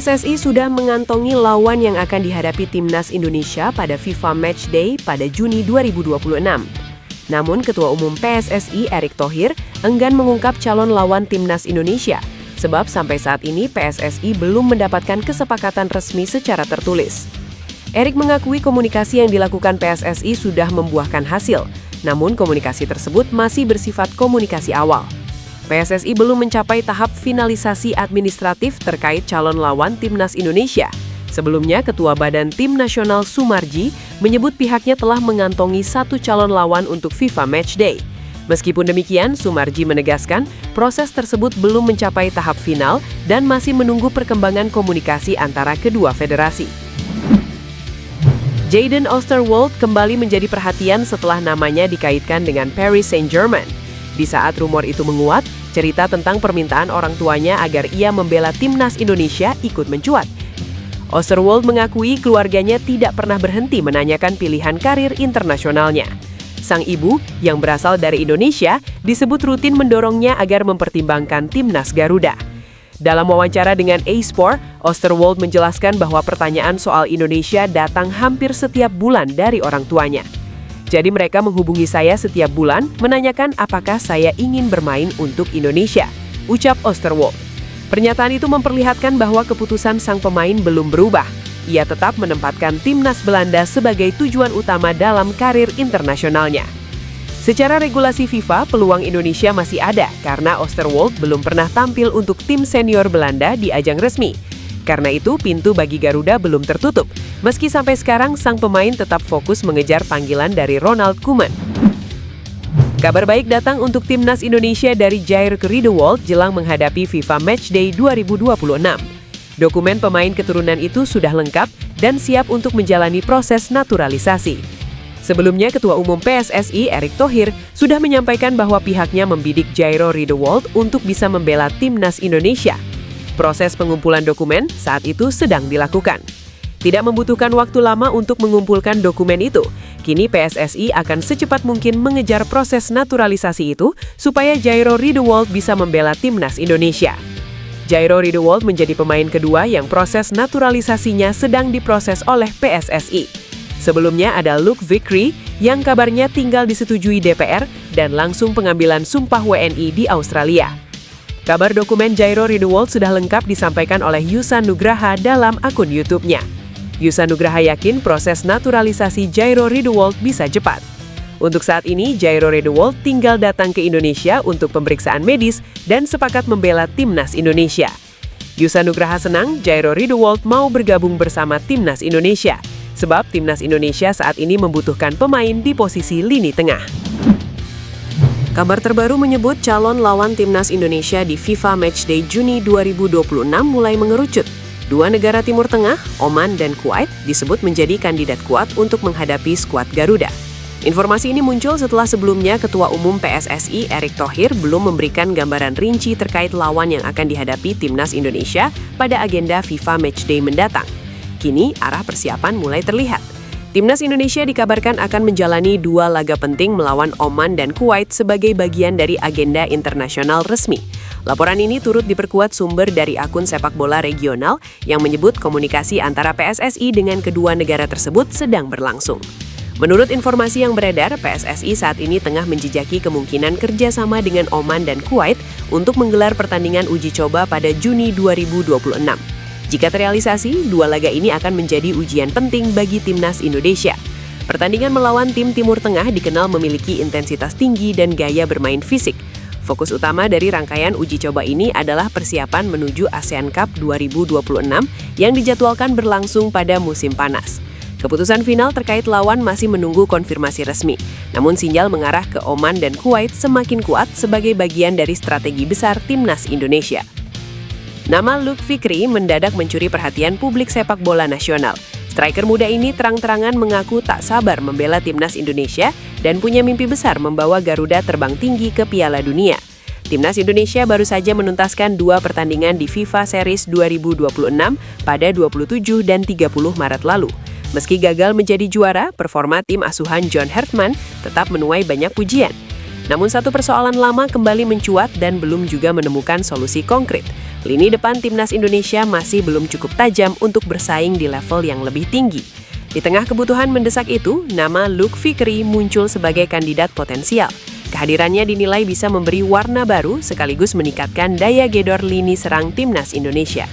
PSSI sudah mengantongi lawan yang akan dihadapi Timnas Indonesia pada FIFA Matchday pada Juni 2026. Namun, Ketua Umum PSSI Erick Thohir enggan mengungkap calon lawan Timnas Indonesia, sebab sampai saat ini PSSI belum mendapatkan kesepakatan resmi secara tertulis. Erick mengakui komunikasi yang dilakukan PSSI sudah membuahkan hasil, namun komunikasi tersebut masih bersifat komunikasi awal. PSSI belum mencapai tahap finalisasi administratif terkait calon lawan Timnas Indonesia. Sebelumnya, Ketua Badan Tim Nasional Sumarji menyebut pihaknya telah mengantongi satu calon lawan untuk FIFA Matchday. Meskipun demikian, Sumarji menegaskan proses tersebut belum mencapai tahap final dan masih menunggu perkembangan komunikasi antara kedua federasi. Jadon Oosterwolde kembali menjadi perhatian setelah namanya dikaitkan dengan Paris Saint-Germain. Di saat rumor itu menguat, cerita tentang permintaan orang tuanya agar ia membela Timnas Indonesia ikut mencuat. Oosterwolde mengakui keluarganya tidak pernah berhenti menanyakan pilihan karir internasionalnya. Sang ibu, yang berasal dari Indonesia, disebut rutin mendorongnya agar mempertimbangkan Timnas Garuda. Dalam wawancara dengan A-Sport, Oosterwolde menjelaskan bahwa pertanyaan soal Indonesia datang hampir setiap bulan dari orang tuanya. Jadi mereka menghubungi saya setiap bulan menanyakan apakah saya ingin bermain untuk Indonesia, ucap Oosterwolde. Pernyataan itu memperlihatkan bahwa keputusan sang pemain belum berubah. Ia tetap menempatkan Timnas Belanda sebagai tujuan utama dalam karir internasionalnya. Secara regulasi FIFA, peluang Indonesia masih ada karena Oosterwolde belum pernah tampil untuk tim senior Belanda di ajang resmi. Karena itu, pintu bagi Garuda belum tertutup. Meski sampai sekarang, sang pemain tetap fokus mengejar panggilan dari Ronald Koeman. Kabar baik datang untuk Timnas Indonesia dari Jair Riedewoldt jelang menghadapi FIFA Matchday 2026. Dokumen pemain keturunan itu sudah lengkap dan siap untuk menjalani proses naturalisasi. Sebelumnya, Ketua Umum PSSI Erick Thohir sudah menyampaikan bahwa pihaknya membidik Jair Riedewoldt untuk bisa membela Timnas Indonesia. Proses pengumpulan dokumen saat itu sedang dilakukan. Tidak membutuhkan waktu lama untuk mengumpulkan dokumen itu. Kini PSSI akan secepat mungkin mengejar proses naturalisasi itu supaya Jair Riedewoldt bisa membela Timnas Indonesia. Jair Riedewoldt menjadi pemain kedua yang proses naturalisasinya sedang diproses oleh PSSI. Sebelumnya ada Luke Vickery yang kabarnya tinggal disetujui DPR dan langsung pengambilan sumpah WNI di Australia. Kabar dokumen Jair Riedewoldt sudah lengkap disampaikan oleh Yusa Nugraha dalam akun YouTube-nya. Yusa Nugraha yakin proses naturalisasi Jair Riedewoldt bisa cepat. Untuk saat ini, Jair Riedewoldt tinggal datang ke Indonesia untuk pemeriksaan medis dan sepakat membela Timnas Indonesia. Yusa Nugraha senang Jair Riedewoldt mau bergabung bersama Timnas Indonesia, sebab Timnas Indonesia saat ini membutuhkan pemain di posisi lini tengah. Kabar terbaru menyebut calon lawan Timnas Indonesia di FIFA Matchday Juni 2026 mulai mengerucut. Dua negara Timur Tengah, Oman dan Kuwait, disebut menjadi kandidat kuat untuk menghadapi skuad Garuda. Informasi ini muncul setelah sebelumnya Ketua Umum PSSI Erick Thohir belum memberikan gambaran rinci terkait lawan yang akan dihadapi Timnas Indonesia pada agenda FIFA Matchday mendatang. Kini, arah persiapan mulai terlihat. Timnas Indonesia dikabarkan akan menjalani dua laga penting melawan Oman dan Kuwait sebagai bagian dari agenda internasional resmi. Laporan ini turut diperkuat sumber dari akun sepak bola regional yang menyebut komunikasi antara PSSI dengan kedua negara tersebut sedang berlangsung. Menurut informasi yang beredar, PSSI saat ini tengah menjejaki kemungkinan kerjasama dengan Oman dan Kuwait untuk menggelar pertandingan uji coba pada Juni 2026. Jika terrealisasi, dua laga ini akan menjadi ujian penting bagi Timnas Indonesia. Pertandingan melawan tim Timur Tengah dikenal memiliki intensitas tinggi dan gaya bermain fisik. Fokus utama dari rangkaian uji coba ini adalah persiapan menuju ASEAN Cup 2026 yang dijadwalkan berlangsung pada musim panas. Keputusan final terkait lawan masih menunggu konfirmasi resmi. Namun sinyal mengarah ke Oman dan Kuwait semakin kuat sebagai bagian dari strategi besar Timnas Indonesia. Nama Luke Vickery mendadak mencuri perhatian publik sepak bola nasional. Striker muda ini terang-terangan mengaku tak sabar membela Timnas Indonesia dan punya mimpi besar membawa Garuda terbang tinggi ke Piala Dunia. Timnas Indonesia baru saja menuntaskan 2 pertandingan di FIFA Series 2026 pada 27 dan 30 Maret lalu. Meski gagal menjadi juara, performa tim asuhan John Hertman tetap menuai banyak pujian. Namun satu persoalan lama kembali mencuat dan belum juga menemukan solusi konkret. Lini depan timnas Indonesia masih belum cukup tajam untuk bersaing di level yang lebih tinggi. Di tengah kebutuhan mendesak itu, nama Luke Vickery muncul sebagai kandidat potensial. Kehadirannya dinilai bisa memberi warna baru sekaligus meningkatkan daya gedor lini serang timnas Indonesia.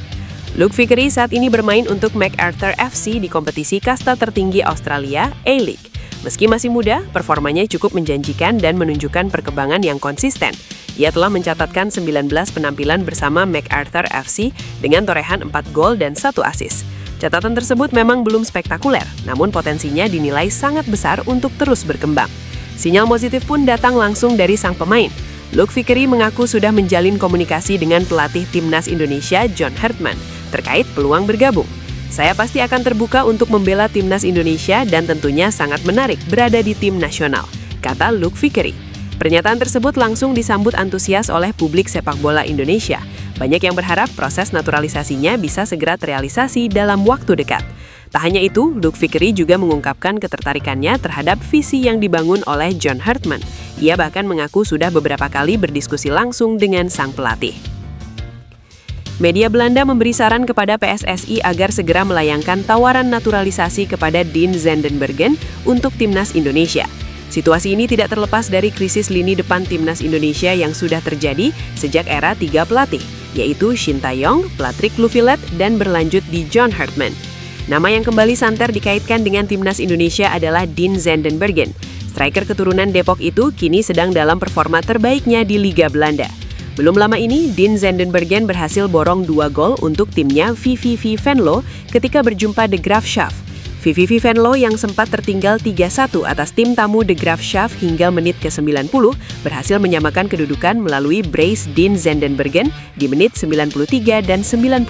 Luke Vickery saat ini bermain untuk MacArthur FC di kompetisi kasta tertinggi Australia, A-League. Meski masih muda, performanya cukup menjanjikan dan menunjukkan perkembangan yang konsisten. Ia telah mencatatkan 19 penampilan bersama MacArthur FC dengan torehan 4 gol dan 1 assist. Catatan tersebut memang belum spektakuler, namun potensinya dinilai sangat besar untuk terus berkembang. Sinyal positif pun datang langsung dari sang pemain. Luke Vickery mengaku sudah menjalin komunikasi dengan pelatih timnas Indonesia John Hartman terkait peluang bergabung. Saya pasti akan terbuka untuk membela timnas Indonesia dan tentunya sangat menarik berada di tim nasional, kata Luke Vickery. Pernyataan tersebut langsung disambut antusias oleh publik sepak bola Indonesia. Banyak yang berharap proses naturalisasinya bisa segera terrealisasi dalam waktu dekat. Tak hanya itu, Luke Vickery juga mengungkapkan ketertarikannya terhadap visi yang dibangun oleh John Hartman. Ia bahkan mengaku sudah beberapa kali berdiskusi langsung dengan sang pelatih. Media Belanda memberi saran kepada PSSI agar segera melayangkan tawaran naturalisasi kepada Dean Zandenbergen untuk timnas Indonesia. Situasi ini tidak terlepas dari krisis lini depan timnas Indonesia yang sudah terjadi sejak era 3 pelatih, yaitu Shin Tae-yong, Patrick Kluivert, dan berlanjut di John Hartman. Nama yang kembali santer dikaitkan dengan timnas Indonesia adalah Dean Zandenbergen. Striker keturunan Depok itu kini sedang dalam performa terbaiknya di Liga Belanda. Belum lama ini, Dean Zandenbergen berhasil borong 2 gol untuk timnya VVV Venlo ketika berjumpa De Graafschap. VVV Venlo yang sempat tertinggal 3-1 atas tim tamu De Graafschap hingga menit ke-90 berhasil menyamakan kedudukan melalui brace Dean Zandenbergen di menit 93 dan 96.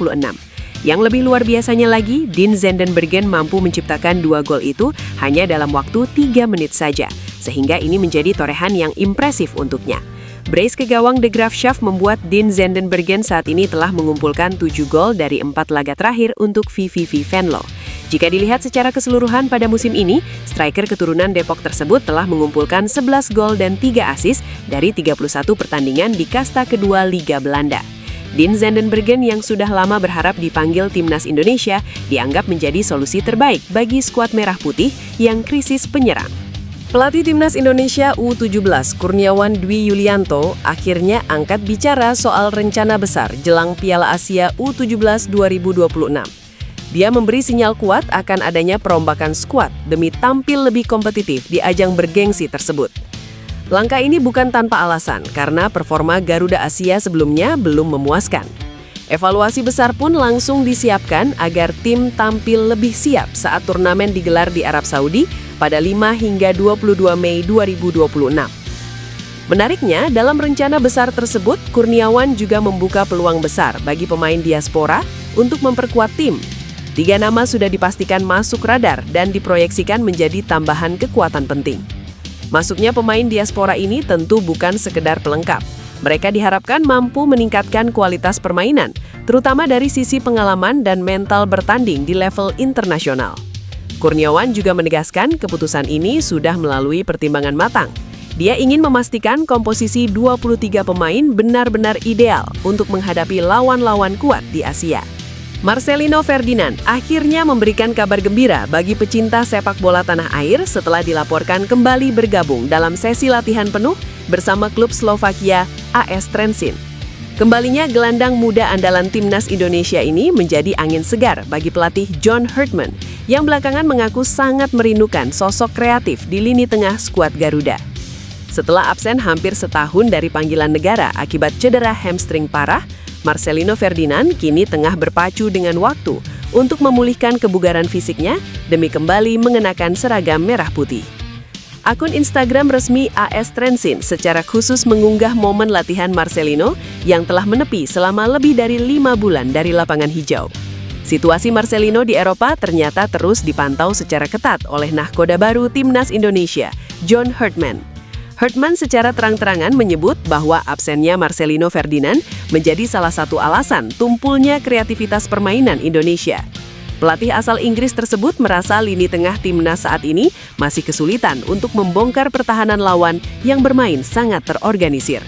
Yang lebih luar biasanya lagi, Dean Zandenbergen mampu menciptakan 2 gol itu hanya dalam waktu 3 menit saja, sehingga ini menjadi torehan yang impresif untuknya. Brace ke gawang De Graafschap membuat Dean Zandenbergen saat ini telah mengumpulkan 7 gol dari 4 laga terakhir untuk VVV Venlo. Jika dilihat secara keseluruhan pada musim ini, striker keturunan Depok tersebut telah mengumpulkan 11 gol dan 3 assist dari 31 pertandingan di kasta kedua Liga Belanda. Dean Zandenbergen yang sudah lama berharap dipanggil timnas Indonesia dianggap menjadi solusi terbaik bagi skuad merah putih yang krisis penyerang. Pelatih timnas Indonesia U17 Kurniawan Dwi Yulianto akhirnya angkat bicara soal rencana besar jelang Piala Asia U17 2026. Dia memberi sinyal kuat akan adanya perombakan skuad demi tampil lebih kompetitif di ajang bergengsi tersebut. Langkah ini bukan tanpa alasan karena performa Garuda Asia sebelumnya belum memuaskan. Evaluasi besar pun langsung disiapkan agar tim tampil lebih siap saat turnamen digelar di Arab Saudi pada 5 hingga 22 Mei 2026. Menariknya, dalam rencana besar tersebut, Kurniawan juga membuka peluang besar bagi pemain diaspora untuk memperkuat tim. 3 nama sudah dipastikan masuk radar dan diproyeksikan menjadi tambahan kekuatan penting. Masuknya pemain diaspora ini tentu bukan sekedar pelengkap. Mereka diharapkan mampu meningkatkan kualitas permainan, terutama dari sisi pengalaman dan mental bertanding di level internasional. Kurniawan juga menegaskan keputusan ini sudah melalui pertimbangan matang. Dia ingin memastikan komposisi 23 pemain benar-benar ideal untuk menghadapi lawan-lawan kuat di Asia. Marcelino Ferdinand akhirnya memberikan kabar gembira bagi pecinta sepak bola tanah air setelah dilaporkan kembali bergabung dalam sesi latihan penuh bersama klub Slovakia AS Trenčín. Kembalinya gelandang muda andalan timnas Indonesia ini menjadi angin segar bagi pelatih John Hartman yang belakangan mengaku sangat merindukan sosok kreatif di lini tengah skuad Garuda. Setelah absen hampir setahun dari panggilan negara akibat cedera hamstring parah, Marcelino Ferdinand kini tengah berpacu dengan waktu untuk memulihkan kebugaran fisiknya demi kembali mengenakan seragam merah putih. Akun Instagram resmi AS Trenčín secara khusus mengunggah momen latihan Marcelino yang telah menepi selama lebih dari 5 bulan dari lapangan hijau. Situasi Marcelino di Eropa ternyata terus dipantau secara ketat oleh nahkoda baru timnas Indonesia, John Hartman. Hartman secara terang-terangan menyebut bahwa absennya Marcelino Ferdinand menjadi salah satu alasan tumpulnya kreativitas permainan Indonesia. Pelatih asal Inggris tersebut merasa lini tengah timnas saat ini masih kesulitan untuk membongkar pertahanan lawan yang bermain sangat terorganisir.